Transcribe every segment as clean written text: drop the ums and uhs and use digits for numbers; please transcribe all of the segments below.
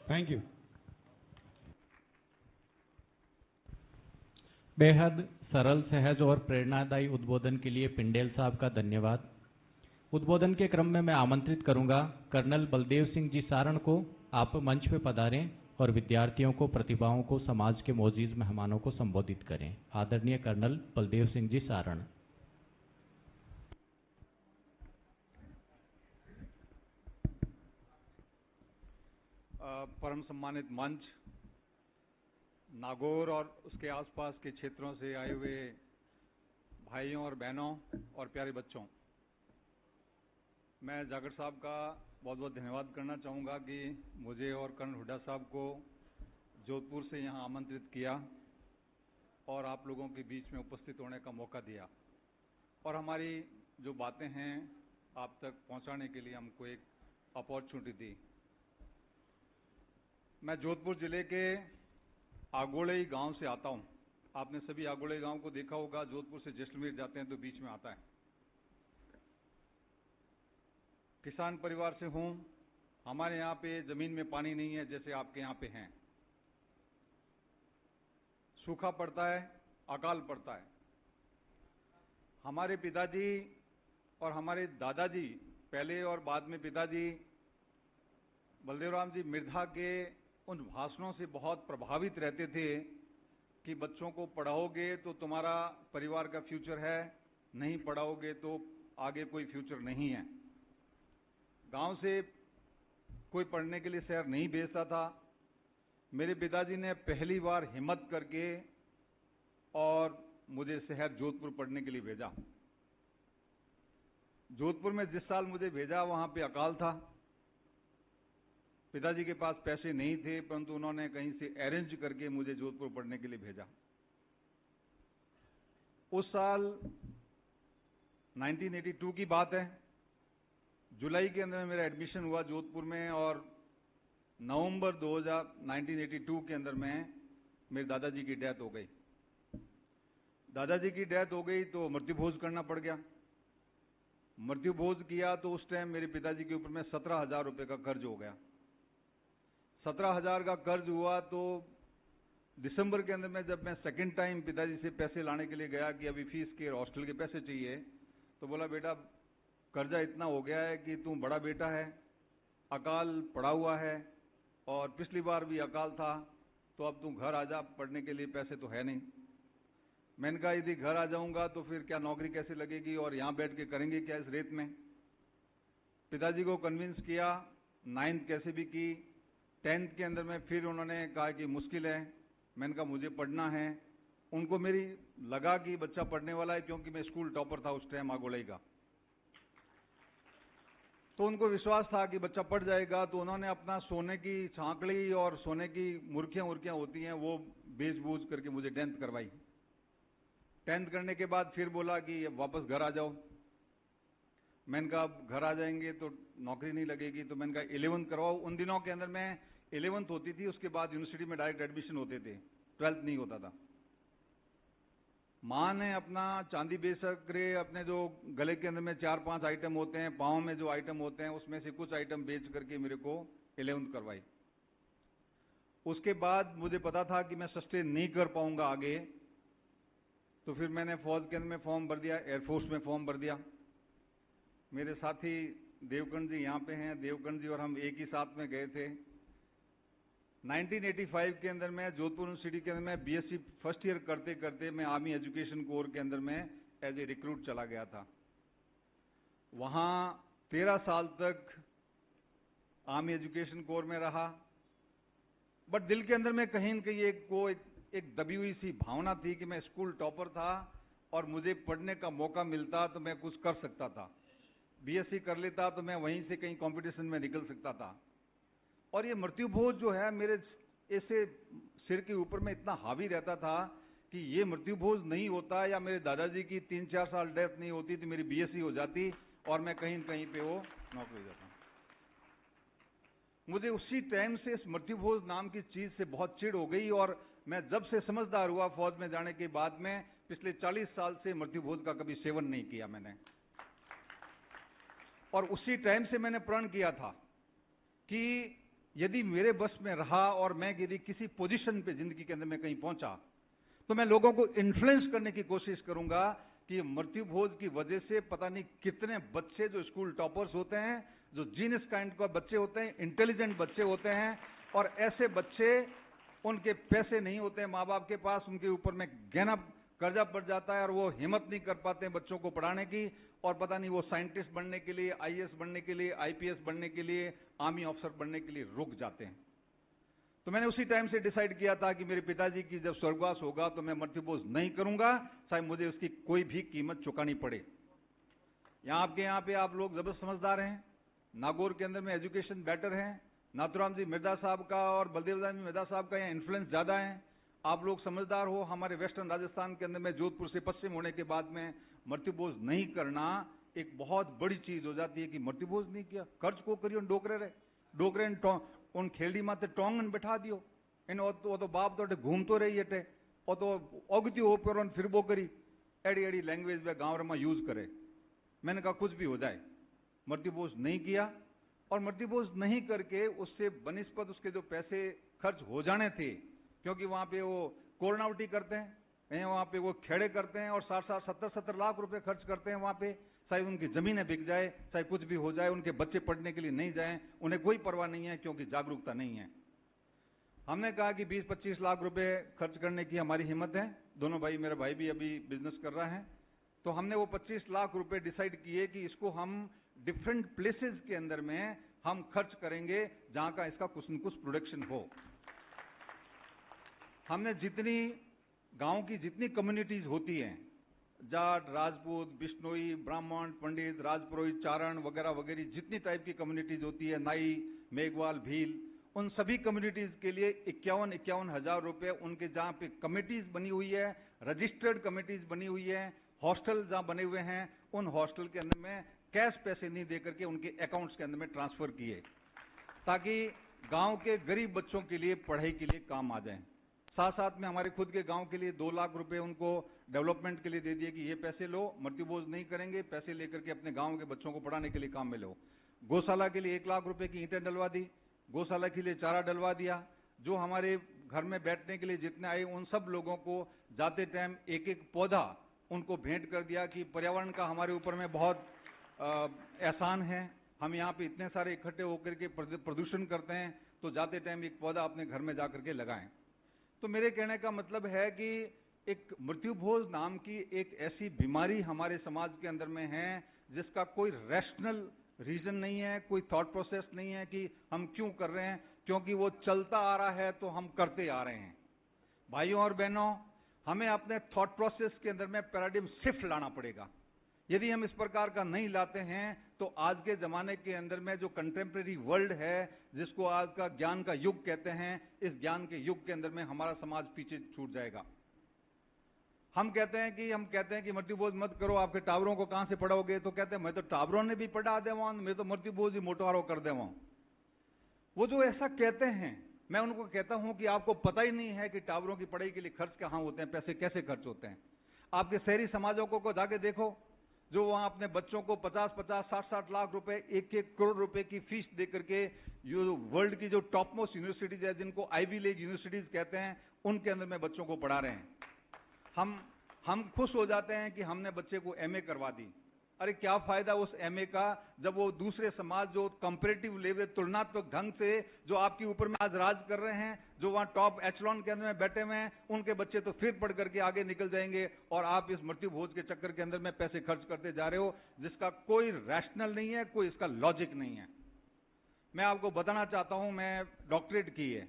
Thank you. बेहद सरल, सहज और प्रेरणादायी उद्बोधन के लिए पिंडेल साहब का धन्यवाद। उद्बोधन के क्रम में मैं आमंत्रित करूंगा कर्नल बलदेव सिंह जी सारण को। आप मंच पे पधारें और विद्यार्थियों को, प्रतिभाओं को, समाज के मोजीज मेहमानों को संबोधित करें। आदरणीय कर्नल बलदेव सिंह जी सारण। परम सम्मानित मंच, नागौर और उसके आसपास के क्षेत्रों से आए हुए भाइयों और बहनों और प्यारे बच्चों, मैं जाखड़ साहब का बहुत बहुत धन्यवाद करना चाहूँगा कि मुझे और कर्नल हुड्डा साहब को जोधपुर से यहाँ आमंत्रित किया और आप लोगों के बीच में उपस्थित होने का मौका दिया और हमारी जो बातें हैं आप तक पहुँचाने के लिए हमको एक अपॉर्चुनिटी दी। मैं जोधपुर जिले के आगोड़ई गांव से आता हूं। आपने सभी आगोड़ई गांव को देखा होगा, जोधपुर से जैसलमेर जाते हैं तो बीच में आता है। किसान परिवार से हूं। हमारे यहां पे जमीन में पानी नहीं है जैसे आपके यहां पे हैं। सूखा पड़ता है, अकाल पड़ता है। हमारे पिताजी और हमारे दादाजी, पहले और बाद में पिताजी बलदेवराम जी मिर्धा के उन भाषणों से बहुत प्रभावित रहते थे कि बच्चों को पढ़ाओगे तो तुम्हारा परिवार का फ्यूचर है, नहीं पढ़ाओगे तो आगे कोई फ्यूचर नहीं है। गांव से कोई पढ़ने के लिए शहर नहीं भेजता था। मेरे पिताजी ने पहली बार हिम्मत करके और मुझे शहर जोधपुर पढ़ने के लिए भेजा। जोधपुर में जिस साल मुझे भेजा वहां पे अकाल था। पिताजी के पास पैसे नहीं थे, परंतु उन्होंने कहीं से अरेंज करके मुझे जोधपुर पढ़ने के लिए भेजा। उस साल 1982 की बात है। जुलाई के अंदर मेरा एडमिशन हुआ जोधपुर में और नवंबर 1982 के अंदर में मेरे दादाजी की डेथ हो गई। दादाजी की डेथ हो गई तो मृत्यु भोज करना पड़ गया। मृत्यु भोज किया तो उस टाइम मेरे पिताजी के ऊपर में 17,000 रुपए का कर्ज हो गया। 17,000 का कर्ज हुआ तो दिसंबर के अंदर में जब मैं सेकंड टाइम पिताजी से पैसे लाने के लिए गया कि अभी फीस के हॉस्टल के पैसे चाहिए, तो बोला बेटा कर्जा इतना हो गया है कि तू बड़ा बेटा है, अकाल पड़ा हुआ है और पिछली बार भी अकाल था, तो अब तू घर आ जा, पढ़ने के लिए पैसे तो है नहीं। मैंने कहा यदि घर आ जाऊंगा तो फिर क्या नौकरी कैसे लगेगी और यहां बैठ के करेंगे क्या इस रेत में। पिताजी को कन्विंस किया, 9th कैसे भी की। 10th के अंदर में फिर उन्होंने कहा कि मुश्किल है। मैंने कहा मुझे पढ़ना है। उनको मेरी लगा कि बच्चा पढ़ने वाला है, क्योंकि मैं स्कूल टॉपर था उस टाइम आगोड़ई का, तो उनको विश्वास था कि बच्चा पढ़ जाएगा। तो उन्होंने अपना सोने की छांकड़ी और सोने की मुर्खियां होती हैं वो बेच बूझ करके मुझे 10th करवाई। 10th करने के बाद फिर बोला कि वापस घर आ जाओ। मैंने कहा घर आ जाएंगे तो नौकरी नहीं लगेगी, तो मैंने कहा 11th करवाओ। उन दिनों के अंदर में 11th होती थी, उसके बाद यूनिवर्सिटी में डायरेक्ट एडमिशन होते थे, 12th नहीं होता था। मां ने अपना चांदी बेच कर अपने जो गले के अंदर में 4-5 आइटम होते हैं, पांव में जो आइटम होते हैं, उसमें से कुछ आइटम बेच करके मेरे को 11th करवाई। उसके बाद मुझे पता था कि मैं सस्टेन नहीं कर पाऊंगा आगे, तो फिर मैंने फौज के अंदर में फॉर्म भर दिया, एयरफोर्स में फॉर्म भर दिया। मेरे साथी देवकर्ण जी यहाँ पे हैं, देवकर्ण जी और हम एक ही साथ में गए थे। 1985 के अंदर में जोधपुर यूनिवर्सिटी के अंदर में बीएससी फर्स्ट ईयर करते करते मैं आर्मी एजुकेशन कोर के अंदर में एज ए रिक्रूट चला गया था। वहां 13 साल तक आर्मी एजुकेशन कोर में रहा, बट दिल के अंदर में कहीं न कहीं एक दबी हुई सी भावना थी कि मैं स्कूल टॉपर था और मुझे पढ़ने का मौका मिलता तो मैं कुछ कर सकता था। बीएससी कर लेता तो मैं वहीं से कहीं कंपटीशन में निकल सकता था। और ये मृत्यु भोज जो है मेरे ऐसे सिर के ऊपर में इतना हावी रहता था कि ये मृत्यु भोज नहीं होता या मेरे दादाजी की 3-4 साल डेथ नहीं होती तो मेरी बीएससी हो जाती और मैं कहीं न कहीं पे वो नौकरी हो जाता। मुझे उसी टाइम से इस मृत्यु भोज नाम की चीज से बहुत चिढ़ हो गई और मैं जब से समझदार हुआ फौज में जाने के बाद में पिछले 40 साल से मृत्यु भोज का कभी सेवन नहीं किया मैंने। और उसी टाइम से मैंने प्रण किया था कि यदि मेरे बस में रहा और मैं यदि किसी पोजीशन पे जिंदगी के अंदर में कहीं पहुंचा, तो मैं लोगों को इन्फ्लुएंस करने की कोशिश करूंगा कि मृत्यु भोज की वजह से पता नहीं कितने बच्चे जो स्कूल टॉपर्स होते हैं, जो जीनियस काइंड का बच्चे होते हैं, इंटेलिजेंट बच्चे होते हैं, और ऐसे बच्चे, उनके पैसे नहीं होते हैं माँ बाप के पास, उनके ऊपर में गहना कर्जा पड़ जाता है और वो हिम्मत नहीं कर पाते हैं बच्चों को पढ़ाने की, और पता नहीं वो साइंटिस्ट बनने के लिए, आईएएस बनने के लिए, आईपीएस बनने के लिए, आर्मी ऑफिसर बनने के लिए रुक जाते हैं। तो मैंने उसी टाइम से डिसाइड किया था कि मेरे पिताजी की जब स्वर्गवास होगा तो मैं मृत्यु भोज नहीं करूंगा, चाहे मुझे उसकी कोई भी कीमत चुकानी पड़े। यहाँ पे आप लोग जबरदस्त समझदार हैं। नागौर के अंदर में एजुकेशन बेटर है। नाथुराम जी मिर्जा साहब का और बलदेव जी मिर्जा साहब का यहाँ इन्फ्लुएंस ज्यादा है। आप लोग समझदार हो। हमारे वेस्टर्न राजस्थान के अंदर में जोधपुर से पश्चिम होने के बाद में मृत्यु भोज नहीं करना एक बहुत बड़ी चीज हो जाती है कि मृत्यु भोज नहीं किया, खर्च को करियो डोकरे रे डोकरे उन खेलड़ी माते टोंगन बैठा दियो इन वो तो बाप तो घूमतो रही है वो तो ओगती हो पर फिर वो करी एड़ी एड़ी लैंग्वेज वे गांव में यूज करे। मैंने कहा कुछ भी हो जाए, मृत्यु भोज नहीं किया। और मृत्यु भोज नहीं करके उससे बनिस्पत उसके जो पैसे खर्च हो जाने थे, क्योंकि वहां पे वो कोरनावटी करते हैं, वहां पे वो खेड़े करते हैं और 60-70 लाख रुपए खर्च करते हैं वहां पे, चाहे उनकी जमीनें बिक जाए, चाहे कुछ भी हो जाए, उनके बच्चे पढ़ने के लिए नहीं जाएं, उन्हें कोई परवाह नहीं है क्योंकि जागरूकता नहीं है। हमने कहा कि 20-25 लाख रुपए खर्च करने की हमारी हिम्मत है। दोनों भाई, मेरा भाई भी अभी बिजनेस कर रहा है, तो हमने वो 25 लाख रुपए डिसाइड किए कि इसको हम डिफरेंट प्लेसेस के अंदर में हम खर्च करेंगे जहां का इसका कुछ न कुछ प्रोडक्शन हो। हमने जितनी गांव की जितनी कम्युनिटीज होती हैं, जाट, राजपूत, बिश्नोई, ब्राह्मण, पंडित, राजपुरोहित, चारण वगैरह वगैरह, जितनी टाइप की कम्युनिटीज होती है, नाई, मेघवाल, भील, उन सभी कम्युनिटीज के लिए 51-51 हजार रुपए उनके जहां पे कमेटीज बनी हुई है, रजिस्टर्ड कमेटीज बनी हुई है, हॉस्टल जहां बने हुए हैं, उन हॉस्टल के अंदर में कैश पैसे नहीं देकर के उनके अकाउंट्स के अंदर में ट्रांसफर किए, ताकि गांव के गरीब बच्चों के लिए पढ़ाई के लिए काम आ जाए। साथ साथ में हमारे खुद के गांव के लिए 2 लाख रुपए उनको डेवलपमेंट के लिए दे दिए कि ये पैसे लो, मृत्यु भोज नहीं करेंगे, पैसे लेकर के अपने गांव के बच्चों को पढ़ाने के लिए काम में लो। गौशाला के लिए 1 लाख रुपए की ईंटें डलवा दी, गौशाला के लिए चारा डलवा दिया। जो हमारे घर में बैठने के लिए जितने आए उन सब लोगों को जाते टाइम एक एक पौधा उनको भेंट कर दिया कि पर्यावरण का हमारे ऊपर में बहुत एहसान है, हम यहाँ पे इतने सारे इकट्ठे होकर के प्रदूषण करते हैं, तो जाते टाइम एक पौधा अपने घर में जाकर के लगाएं। तो मेरे कहने का मतलब है कि एक मृत्यु भोज नाम की एक ऐसी बीमारी हमारे समाज के अंदर में है जिसका कोई रैशनल रीजन नहीं है, कोई थॉट प्रोसेस नहीं है कि हम क्यों कर रहे हैं, क्योंकि वो चलता आ रहा है तो हम करते आ रहे हैं। भाइयों और बहनों, हमें अपने थॉट प्रोसेस के अंदर में पैराडिम शिफ्ट लाना पड़ेगा। यदि हम इस प्रकार का नहीं लाते हैं तो आज के जमाने के अंदर में जो कंटेम्प्रेरी वर्ल्ड है, जिसको आज का ज्ञान का युग कहते हैं, इस ज्ञान के युग के अंदर में हमारा समाज पीछे छूट जाएगा। हम कहते हैं कि मृत्यु भोज मत करो, आपके टावरों को कहां से पढ़ाओगे, तो कहते हैं मैं तो टावरों ने भी पढ़ा देवा, मैं तो मृत्यु भोज ही मोटवारो कर देवा। वो जो ऐसा कहते हैं, मैं उनको कहता हूं कि आपको पता ही नहीं है कि टावरों की पढ़ाई के लिए खर्च कहां होते हैं, पैसे कैसे खर्च होते हैं। आपके शहरी समाजों को जाके देखो, जो वहां अपने बच्चों को 50-50, 60-60 लाख रुपए, 1-1 करोड़ रुपए की फीस दे करके वर्ल्ड की जो टॉप मोस्ट यूनिवर्सिटीज है, जिनको आईवी लीग यूनिवर्सिटीज कहते हैं, उनके अंदर में बच्चों को पढ़ा रहे हैं। हम खुश हो जाते हैं कि हमने बच्चे को एमए करवा दी। अरे क्या फायदा उस एमए का, जब वो दूसरे समाज जो कंपैरेटिव लेवल, तुलनात्मक ढंग से जो आपके ऊपर में आज राज कर रहे हैं, जो वहां टॉप एचलॉन के अंदर में बैठे हुए हैं, उनके बच्चे तो फिर पढ़ करके आगे निकल जाएंगे और आप इस मृत्यु भोज के चक्कर के अंदर में पैसे खर्च करते जा रहे हो, जिसका कोई रैशनल नहीं है, कोई इसका लॉजिक नहीं है। मैं आपको बताना चाहता हूं, मैं डॉक्टरेट की है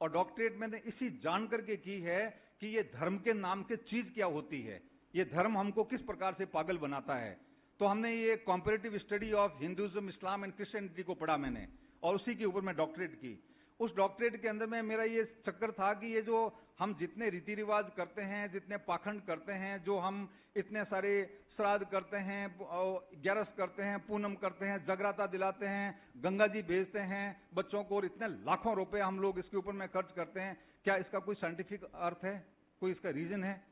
और डॉक्टरेट मैंने इसी जान करके की है कि ये धर्म के नाम से चीज क्या होती है, ये धर्म हमको किस प्रकार से पागल बनाता है। तो हमने ये comparative study of Hinduism, Islam and Christianity को पढ़ा मैंने, और उसी के ऊपर मैं डॉक्टरेट की। उस डॉक्टरेट के अंदर में मेरा ये चक्कर था कि ये जो हम जितने रीति रिवाज करते हैं, जितने पाखंड करते हैं, जो हम इतने सारे श्राद्ध करते हैं, ग्यारस करते हैं, पूनम करते हैं, जगराता दिलाते हैं, गंगा जी भेजते हैं बच्चों को, और इतने लाखों रुपए हम लोग इसके ऊपर में खर्च करते हैं, क्या इसका कोई साइंटिफिक अर्थ है, कोई इसका रीजन है?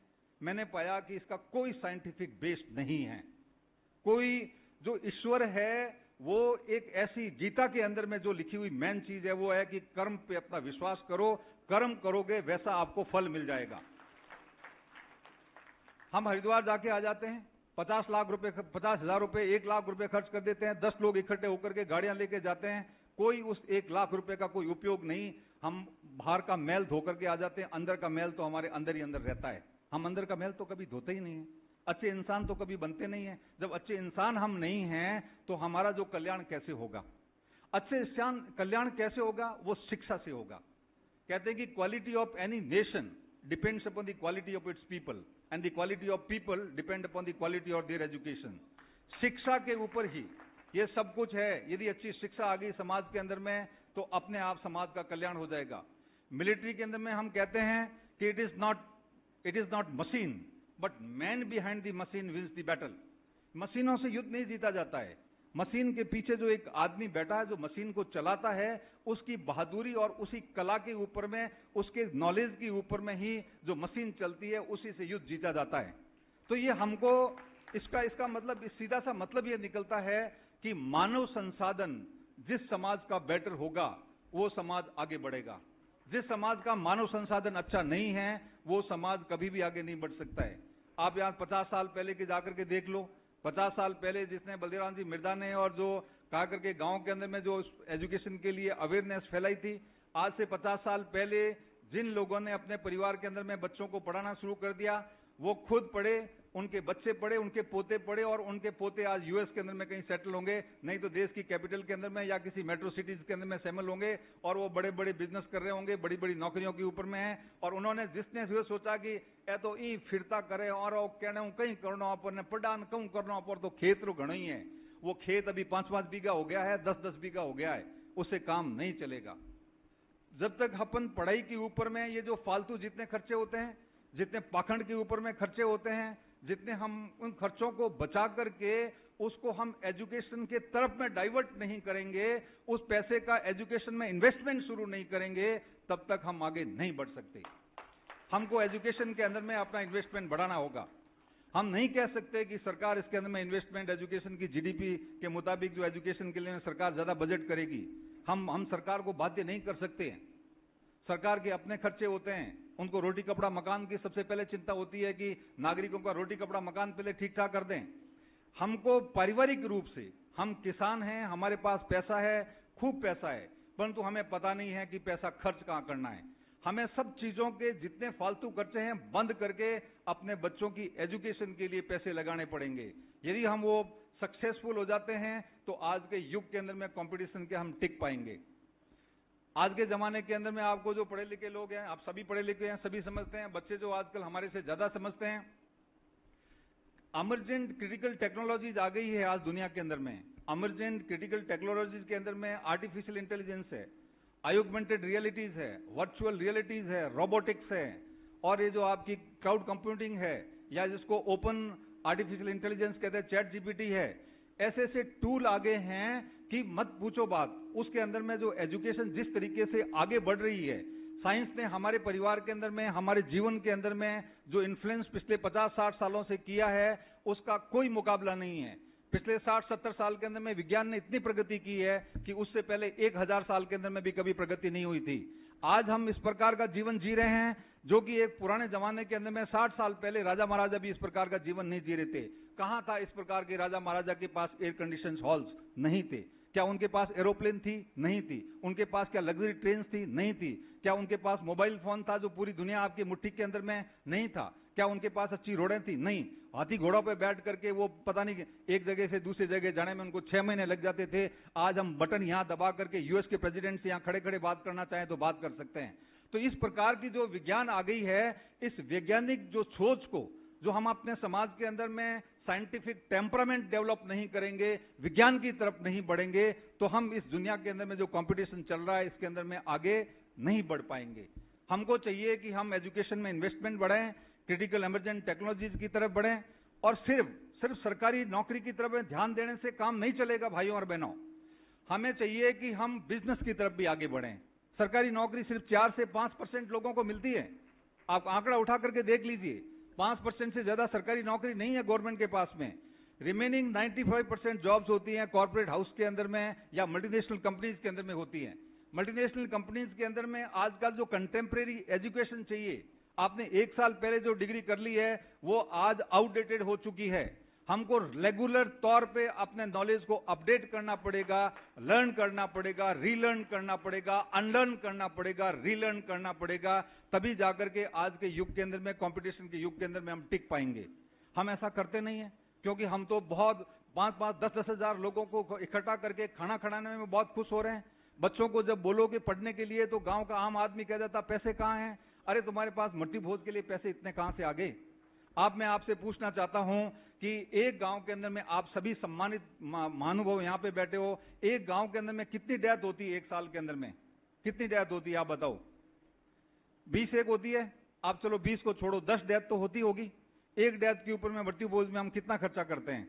मैंने पाया कि इसका कोई साइंटिफिक बेस नहीं है। कोई जो ईश्वर है वो एक ऐसी गीता के अंदर में जो लिखी हुई मेन चीज है वो है कि कर्म पे अपना विश्वास करो, कर्म करोगे वैसा आपको फल मिल जाएगा। हम हरिद्वार जाके आ जाते हैं, 50 लाख रुपए, 50,000 रुपए, 1 लाख रुपए खर्च कर देते हैं, 10 लोग इकट्ठे होकर के गाड़ियां लेके जाते हैं, कोई उस 1 लाख रुपए का कोई उपयोग नहीं। हम बाहर का मैल धो करके आ जाते हैं, अंदर का मैल तो हमारे अंदर ही अंदर रहता है। हम अंदर का मैल तो कभी धोते ही नहीं है, अच्छे इंसान तो कभी बनते नहीं है। जब अच्छे इंसान हम नहीं हैं तो हमारा जो कल्याण कैसे होगा? अच्छे इंसान कल्याण कैसे होगा? वो शिक्षा से होगा। कहते हैं कि quality of any nation depends upon the quality of its people and the quality of people depend upon the quality of their education. शिक्षा के ऊपर ही ये सब कुछ है। यदि अच्छी शिक्षा आ गई समाज के अंदर में तो अपने आप समाज का कल्याण हो जाएगा। मिलिट्री के अंदर में हम कहते हैं कि it is not machine but man behind the machine wins the battle. मशीनों से युद्ध नहीं जीता जाता है, मशीन के पीछे जो एक आदमी बैठा है जो मशीन को चलाता है, उसकी बहादुरी और उसी कला के ऊपर में, उसके नॉलेज के ऊपर में ही जो मशीन चलती है उसी से युद्ध जीता जाता है। तो ये हमको इसका मतलब, सीधा सा मतलब ये निकलता है कि मानव संसाधन जिस समाज का बेटर होगा वो समाज आगे बढ़ेगा। जिस समाज का मानव संसाधन अच्छा नहीं है वो समाज कभी भी आगे नहीं बढ़ सकता है। आप यहाँ 50 साल पहले के जाकर के देख लो, 50 साल पहले जिसने बलदेव जी मिर्दा ने और जो कहा करके गांव के अंदर में जो एजुकेशन के लिए अवेयरनेस फैलाई थी, आज से 50 साल पहले जिन लोगों ने अपने परिवार के अंदर में बच्चों को पढ़ाना शुरू कर दिया, वो खुद पढ़े, उनके बच्चे पढ़े, उनके पोते पढ़े, और उनके पोते आज यूएस के अंदर में कहीं सेटल होंगे, नहीं तो देश की कैपिटल के अंदर में या किसी मेट्रो सिटीज के अंदर में शामिल होंगे और वो बड़े बड़े बिजनेस कर रहे होंगे, बड़ी बड़ी नौकरियों के ऊपर में है। और उन्होंने जिसने सोचा कि ए तो ई फिरता करे और कहने कहीं करना पर पढ़ान कहूं करना पर, तो खेत रो घना ही है, वो खेत अभी 5-5 बीघा हो गया है, 10-10 बीघा हो गया है, उससे काम नहीं चलेगा। जब तक अपन पढ़ाई के ऊपर में ये जो फालतू जितने खर्चे होते हैं, जितने पाखंड के ऊपर में खर्चे होते हैं, जितने हम उन खर्चों को बचा करके उसको हम एजुकेशन के तरफ में डाइवर्ट नहीं करेंगे, उस पैसे का एजुकेशन में इन्वेस्टमेंट शुरू नहीं करेंगे, तब तक हम आगे नहीं बढ़ सकते। हमको एजुकेशन के अंदर में अपना इन्वेस्टमेंट बढ़ाना होगा। हम नहीं कह सकते कि सरकार इसके अंदर में इन्वेस्टमेंट एजुकेशन की जीडीपी के मुताबिक जो एजुकेशन के लिए सरकार ज्यादा बजट करेगी, हम सरकार को बाध्य नहीं कर सकते हैं। सरकार के अपने खर्चे होते हैं, उनको रोटी कपड़ा मकान की सबसे पहले चिंता होती है कि नागरिकों का रोटी कपड़ा मकान पहले ठीक ठाक कर दें। हमको पारिवारिक रूप से, हम किसान हैं, हमारे पास पैसा है, खूब पैसा है, परंतु हमें पता नहीं है कि पैसा खर्च कहां करना है। हमें सब चीजों के जितने फालतू खर्चे हैं बंद करके अपने बच्चों की एजुकेशन के लिए पैसे लगाने पड़ेंगे। यदि हम वो सक्सेसफुल हो जाते हैं तो आज के युग के अंदर में कंपटीशन के हम टिक पाएंगे। आज के जमाने के अंदर में आपको जो पढ़े लिखे लोग हैं, आप सभी पढ़े लिखे हैं, सभी समझते हैं, बच्चे जो आजकल हमारे से ज्यादा समझते हैं। इमर्जेंट क्रिटिकल टेक्नोलॉजीज आ गई है आज दुनिया के अंदर में। इमर्जेंट क्रिटिकल टेक्नोलॉजीज के अंदर में आर्टिफिशियल इंटेलिजेंस है, ऑगमेंटेड रियलिटीज है, वर्चुअल रियलिटीज है, रोबोटिक्स है, और ये जो आपकी क्लाउड कंप्यूटिंग है, या जिसको ओपन आर्टिफिशियल इंटेलिजेंस कहते हैं, चैट जीपीटी है। ऐसे ऐसे टूल आ गए हैं कि मत पूछो बात। उसके अंदर में जो एजुकेशन जिस तरीके से आगे बढ़ रही है, साइंस ने हमारे परिवार के अंदर में, हमारे जीवन के अंदर में जो इन्फ्लुएंस पिछले 50-60 सालों से किया है, उसका कोई मुकाबला नहीं है। पिछले 60-70 साल के अंदर में विज्ञान ने इतनी प्रगति की है कि उससे पहले 1000 साल के अंदर में भी कभी प्रगति नहीं हुई थी। आज हम इस प्रकार का जीवन जी रहे हैं जो कि एक पुराने जमाने के अंदर में 60 साल पहले राजा महाराजा भी इस प्रकार का जीवन नहीं जी रहे थे। कहां था इस प्रकार के राजा महाराजा के पास एयर कंडीशन हॉल्स? नहीं थे। क्या उनके पास एरोप्लेन थी? नहीं थी। उनके पास क्या लग्जरी ट्रेन थी? नहीं थी। क्या उनके पास मोबाइल फोन था जो पूरी दुनिया आपकी मुट्ठी के अंदर में? नहीं था। क्या उनके पास अच्छी रोडें थी? नहीं। हाथी घोड़ों पे बैठ करके वो पता नहीं एक जगह से दूसरी जगह जाने में उनको 6 महीने लग जाते थे। आज हम बटन यहां दबा करके यूएस के प्रेसिडेंट से यहां खड़े खड़े बात करना चाहें तो बात कर सकते हैं। तो इस प्रकार की जो विज्ञान आ गई है, इस वैज्ञानिक जो सोच को जो हम अपने समाज के अंदर में साइंटिफिक टेम्परामेंट डेवलप नहीं करेंगे, विज्ञान की तरफ नहीं बढ़ेंगे, तो हम इस दुनिया के अंदर में जो कंपटीशन चल रहा है इसके अंदर में आगे नहीं बढ़ पाएंगे। हमको चाहिए कि हम एजुकेशन में इन्वेस्टमेंट बढ़ाएं, क्रिटिकल इमर्जेंट टेक्नोलॉजीज की तरफ बढ़ें, और सिर्फ सरकारी नौकरी की तरफ ध्यान देने से काम नहीं चलेगा भाइयों और बहनों। हमें चाहिए कि हम बिजनेस की तरफ भी आगे बढ़ें। सरकारी नौकरी सिर्फ 4 से 5% लोगों को मिलती है। आप आंकड़ा उठा करके देख लीजिए, 5% से ज्यादा सरकारी नौकरी नहीं है गवर्नमेंट के पास में। रिमेनिंग 95% जॉब्स होती हैं कॉर्पोरेट हाउस के अंदर में या मल्टीनेशनल कंपनीज के अंदर में होती हैं। मल्टीनेशनल कंपनीज के अंदर में आजकल जो कंटेम्प्रेरी एजुकेशन चाहिए, आपने 1 साल पहले जो डिग्री कर ली है वो आज आउटडेटेड हो चुकी है। हमको रेगुलर तौर पे अपने नॉलेज को अपडेट करना पड़ेगा, लर्न करना पड़ेगा, रीलर्न करना पड़ेगा, अनलर्न करना पड़ेगा, रीलर्न करना पड़ेगा, तभी जाकर के आज के युग के अंदर में, कंपटीशन के युग के अंदर में हम टिक पाएंगे। हम ऐसा करते नहीं है, क्योंकि हम तो बहुत 5-5, 10-10 हजार लोगों को इकट्ठा करके खाना खिलाने में बहुत खुश हो रहे हैं। बच्चों को जब बोलोगे पढ़ने के लिए तो गांव का आम आदमी कह जाता पैसे कहाँ हैं? अरे तुम्हारे पास मट्टी भोज के लिए पैसे इतने कहां से आ गए? मैं आपसे पूछना चाहता हूं कि एक गांव के अंदर में, आप सभी सम्मानित महानुभाव यहां पे बैठे हो, एक गांव के अंदर में कितनी डेथ होती है? 1 साल के अंदर में कितनी डेथ होती है आप बताओ? 20 एक होती है? आप चलो 20 को छोड़ो, 10 डेथ तो होती होगी। एक डेथ के ऊपर में मट्टी भोज में हम कितना खर्चा करते हैं?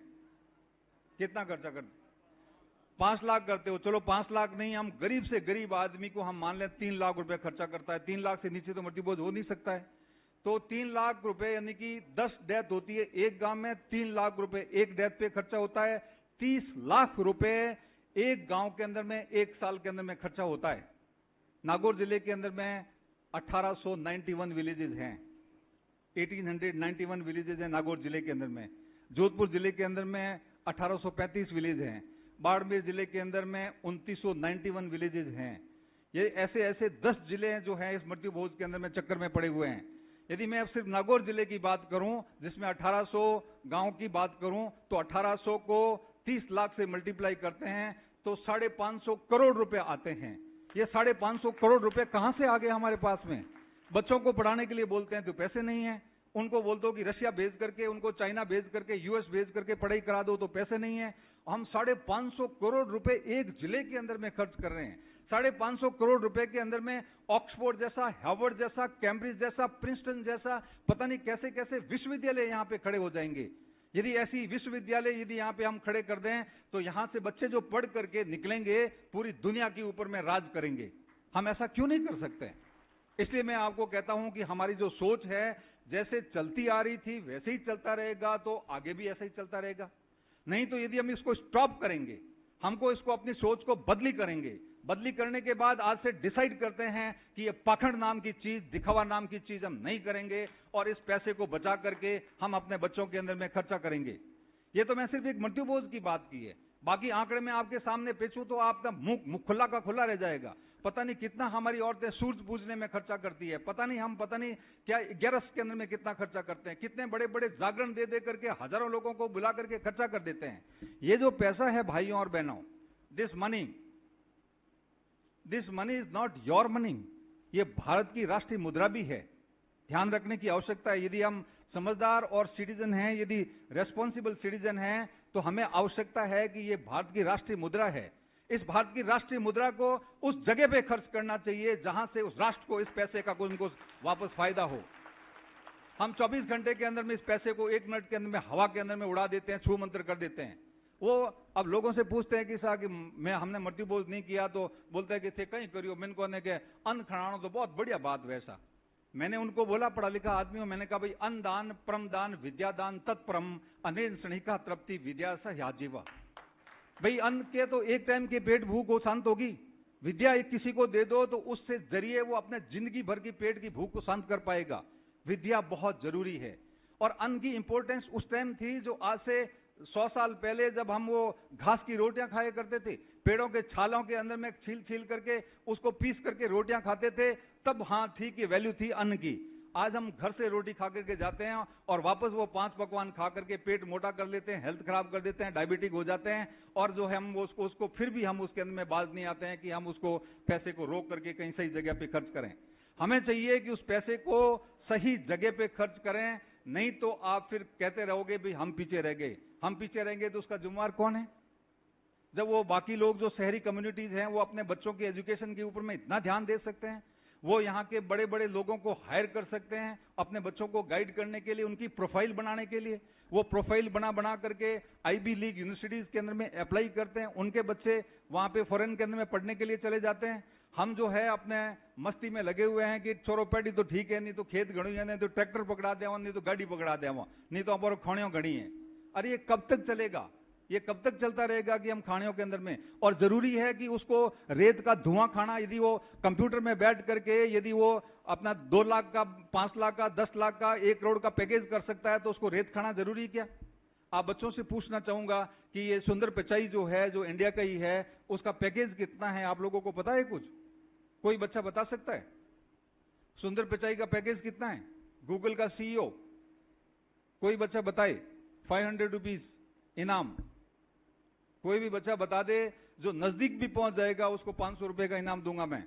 कितना खर्चा करते हैं? 5 लाख करते हो। चलो 5 लाख नहीं, हम गरीब से गरीब आदमी को हम मान लें 3 लाख रुपए खर्चा करता है। 3 लाख से नीचे तो मट्टी भोज हो नहीं सकता है। तो 3 लाख रुपए यानी कि 10 डेथ होती है एक गांव में, 3 लाख रुपए एक डेथ पे खर्चा होता है। 30 लाख रुपए एक गांव के अंदर में 1 साल के अंदर में खर्चा होता है। नागौर जिले के अंदर में 1891 विलेजेस हैं, 1891 विलेजेस हैं नागौर जिले के अंदर में। जोधपुर जिले के अंदर में 1835 विलेज हैं। बाड़मेर जिले के अंदर में 2991 विलेजेस हैं। ये ऐसे ऐसे 10 जिले हैं जो हैं इस मट्टी भोज के अंदर में चक्कर में पड़े हुए हैं। यदि मैं अब सिर्फ नागौर जिले की बात करूं, जिसमें 1800 गांव की बात करूं, तो 1800 को 30 लाख से मल्टीप्लाई करते हैं तो 550 करोड़ रुपए आते हैं। ये 550 करोड़ रुपए कहां से आ गए हमारे पास में? बच्चों को पढ़ाने के लिए बोलते हैं तो पैसे नहीं है, उनको बोल दो कि रशिया भेज करके, उनको चाइना भेज करके, यूएस भेज करके पढ़ाई करा दो तो पैसे नहीं है। हम 550 करोड़ रुपए एक जिले के अंदर में खर्च कर रहे हैं। 550 करोड़ रुपए के अंदर में ऑक्सफोर्ड जैसा, हार्वर्ड जैसा, कैम्ब्रिज जैसा, प्रिंसटन जैसा पता नहीं कैसे कैसे विश्वविद्यालय यहाँ पे खड़े हो जाएंगे। यदि ऐसी विश्वविद्यालय यदि यहाँ पे हम खड़े कर दें तो यहाँ से बच्चे जो पढ़ करके निकलेंगे पूरी दुनिया के ऊपर में राज करेंगे। हम ऐसा क्यों नहीं कर सकते? इसलिए मैं आपको कहता हूं कि हमारी जो सोच है, जैसे चलती आ रही थी वैसे ही चलता रहेगा तो आगे भी ऐसा ही चलता रहेगा। नहीं तो यदि हम इसको स्टॉप करेंगे, हमको इसको अपनी सोच को बदली करेंगे, बदली करने के बाद आज से डिसाइड करते हैं कि ये पाखंड नाम की चीज, दिखावा नाम की चीज हम नहीं करेंगे और इस पैसे को बचा करके हम अपने बच्चों के अंदर में खर्चा करेंगे। ये तो मैं सिर्फ एक मट्टी भोज की बात की है। बाकी आंकड़े में आपके सामने पेशूं तो आपका मुंह खुला का खुला रह जाएगा। पता नहीं कितना हमारी औरतें सूरज पूजने में खर्चा करती है, पता नहीं क्या 11 के अंदर में कितना खर्चा करते हैं, कितने बड़े बड़े जागरण दे दे करके हजारों लोगों को बुला करके खर्चा कर देते हैं। ये जो पैसा है भाइयों और बहनों, this money is not your money, ये भारत की राष्ट्रीय मुद्रा भी है। ध्यान रखने की आवश्यकता है। यदि हम समझदार और सिटीजन हैं, यदि रेस्पॉन्सिबल सिटीजन हैं, तो हमें आवश्यकता है कि ये भारत की राष्ट्रीय मुद्रा है। इस भारत की राष्ट्रीय मुद्रा को उस जगह पे खर्च करना चाहिए जहां से उस राष्ट्र को इस पैसे का कोई उनको वापस फायदा हो। हम 24 घंटे के अंदर में इस पैसे को 1 मिनट के अंदर में हवा के अंदर में उड़ा देते हैं, छू मंत्र कर देते हैं। वो अब लोगों से पूछते हैं कि साहब कि हमने मट्टी भोज नहीं किया, तो बोलते हैं कि थे कहीं करियो। मैंने कहने के अन्न खड़ाना तो बहुत बढ़िया बात वैसा। मैंने उनको बोला, पढ़ा लिखा आदमी हूं, मैंने कहा भाई अन्न दान, परम दान, विद्यादान तत्परम अनेन स्नेहिका तृप्ति विद्या स याजीवा। भाई अन्न के तो एक टाइम के पेट भूख को शांत होगी, विद्या एक किसी को दे दो तो उससे जरिए वो अपने जिंदगी भर की पेट की भूख को शांत कर पाएगा। विद्या बहुत जरूरी है। और अन्न की इंपॉर्टेंस उस टाइम थी जो आज से 100 साल पहले, जब हम वो घास की रोटियां खाया करते थे, पेड़ों के छालों के अंदर में छील छील करके उसको पीस करके रोटियां खाते थे, तब हाँ ठीक है वैल्यू थी अन्न की। आज हम घर से रोटी खा करके जाते हैं और वापस वो 5 पकवान खा करके पेट मोटा कर लेते हैं, हेल्थ खराब कर देते हैं, डायबिटिक हो जाते हैं, और जो है हम उसको फिर भी हम उसके अंदर में बाज नहीं आते हैं कि हम उसको पैसे को रोक करके कहीं सही जगह पे खर्च करें। हमें चाहिए कि उस पैसे को सही जगह पे खर्च करें, नहीं तो आप फिर कहते रहोगे भाई हम पीछे रह गए। हम पीछे रहेंगे तो उसका जिम्मेवार कौन है? जब वो बाकी लोग जो शहरी कम्युनिटीज हैं वो अपने बच्चों की एजुकेशन के ऊपर में इतना ध्यान दे सकते हैं, वो यहाँ के बड़े बड़े लोगों को हायर कर सकते हैं अपने बच्चों को गाइड करने के लिए, उनकी प्रोफाइल बनाने के लिए। वो प्रोफाइल बना करके आईबी लीग यूनिवर्सिटीज के अंदर में अप्लाई करते हैं, उनके बच्चे वहां पे फॉरेन के अंदर में पढ़ने के लिए चले जाते हैं। हम जो है अपने मस्ती में लगे हुए हैं कि छोरो पैडी तो ठीक है, नहीं तो खेत घड़ी है, नहीं तो ट्रैक्टर पकड़ा देवा, नहीं तो गाड़ी पकड़ा देवा, नहीं तो हमारे खणियों घड़ी है। अरे ये कब तक चलेगा? ये कब तक चलता रहेगा कि हम खानियों के अंदर में? और जरूरी है कि उसको रेत का धुआं खाना, यदि वो कंप्यूटर में बैठ करके यदि वो अपना 2 लाख का, 5 लाख का, 10 लाख का, 1 करोड़ का पैकेज कर सकता है, तो उसको रेत खाना जरूरी क्या? आप बच्चों से पूछना चाहूंगा कि ये सुंदर पिचाई जो है, जो इंडिया का ही है, उसका पैकेज कितना है? आप लोगों को पता है कुछ? कोई बच्चा बता सकता है? सुंदर पिचाई का पैकेज कितना है? गूगल का CEO, कोई बच्चा बताए? 500 रुपीज इनाम। कोई भी बच्चा बता दे, जो नजदीक भी पहुंच जाएगा उसको 500 रुपए का इनाम दूंगा मैं।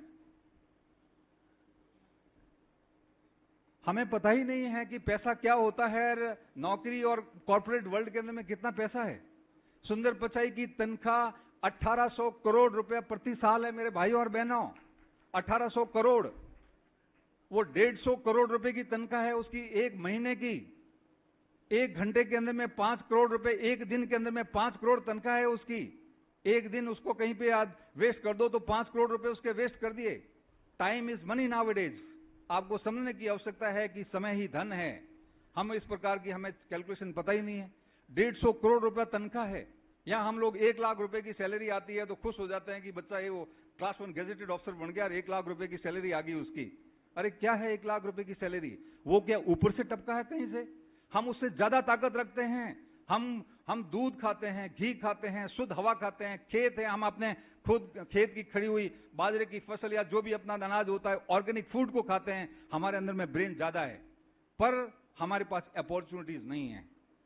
हमें पता ही नहीं है कि पैसा क्या होता है, नौकरी और कॉर्पोरेट वर्ल्ड के अंदर में कितना पैसा है। सुंदर पिचाई की तनख्वाह 1800 करोड़ रुपए प्रति साल है मेरे भाइयों और बहनों। 1800 करोड़। वो 150 करोड़ रुपए की तनख्वाह है उसकी एक महीने की। 1 घंटे के अंदर में 5 करोड़ रुपए, 1 दिन के अंदर में 5 करोड़ तनख्वाह है उसकी। एक दिन उसको कहीं पे आज वेस्ट कर दो तो 5 करोड़ रुपए उसके वेस्ट कर दिए। Time is money nowadays. आपको समझने की आवश्यकता है कि समय ही धन है। हम इस प्रकार की हमें कैलकुलेशन पता ही नहीं है। 150 करोड़ रुपए तनख्वाह है। यहां हम लोग 1 लाख रुपए की सैलरी आती है तो खुश हो जाते हैं कि बच्चा ये वो क्लास 1 गेजेटेड ऑफिसर बन गया और 1 लाख रुपए की सैलरी आ गई उसकी। अरे क्या है 1 लाख रुपए की सैलरी? वो क्या ऊपर से टपका है कहीं से? हम उससे ज्यादा ताकत रखते हैं। हम दूध खाते हैं, घी खाते हैं, शुद्ध हवा खाते हैं, खेत है, हम अपने खुद खेत की खड़ी हुई बाजरे की फसल या जो भी अपना अनाज होता है ऑर्गेनिक फूड को खाते हैं। हमारे अंदर में ब्रेन ज्यादा है, पर हमारे पास अपॉर्चुनिटीज नहीं है।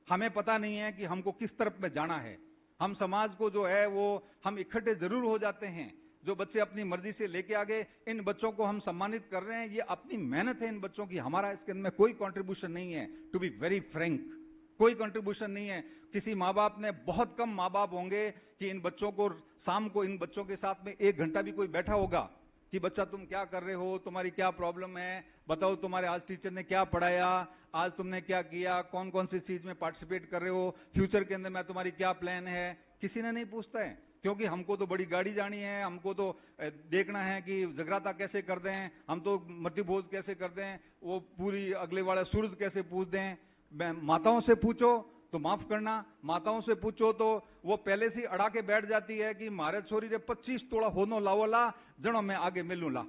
हमें पता नहीं है कि हमको किस तरफ में जाना है। हम समाज को जो है वो हम इकट्ठे जरूर हो जाते हैं। जो बच्चे अपनी मर्जी से लेके आ गए, इन बच्चों को हम सम्मानित कर रहे हैं। ये अपनी मेहनत है इन बच्चों की, हमारा इसके अंदर में कोई कंट्रीब्यूशन नहीं है। टू बी वेरी फ्रैंक, कोई कंट्रीब्यूशन नहीं है। किसी माँ बाप ने, बहुत कम माँ बाप होंगे कि इन बच्चों को शाम को इन बच्चों के साथ में 1 घंटा भी कोई बैठा होगा कि बच्चा तुम क्या कर रहे हो, तुम्हारी क्या प्रॉब्लम है, बताओ तुम्हारे आज टीचर ने क्या पढ़ाया, आज तुमने क्या किया, कौन कौन सी चीज में पार्टिसिपेट कर रहे हो, फ्यूचर के अंदर में तुम्हारी क्या प्लान है। किसी ने नहीं पूछता है, क्योंकि हमको तो बड़ी गाड़ी जानी है, हमको तो देखना है कि जगराता कैसे कर दें, हम तो मट्टी भोज कैसे कर दें, वो पूरी अगले वाला सूरज कैसे पूछ दें। माताओं से पूछो तो माफ करना, माताओं से पूछो तो वो पहले से अड़ा के बैठ जाती है कि मारे छोरी रे 25 तोड़ा होनो लाओ ला, जनो मैं आगे मिलूं ला,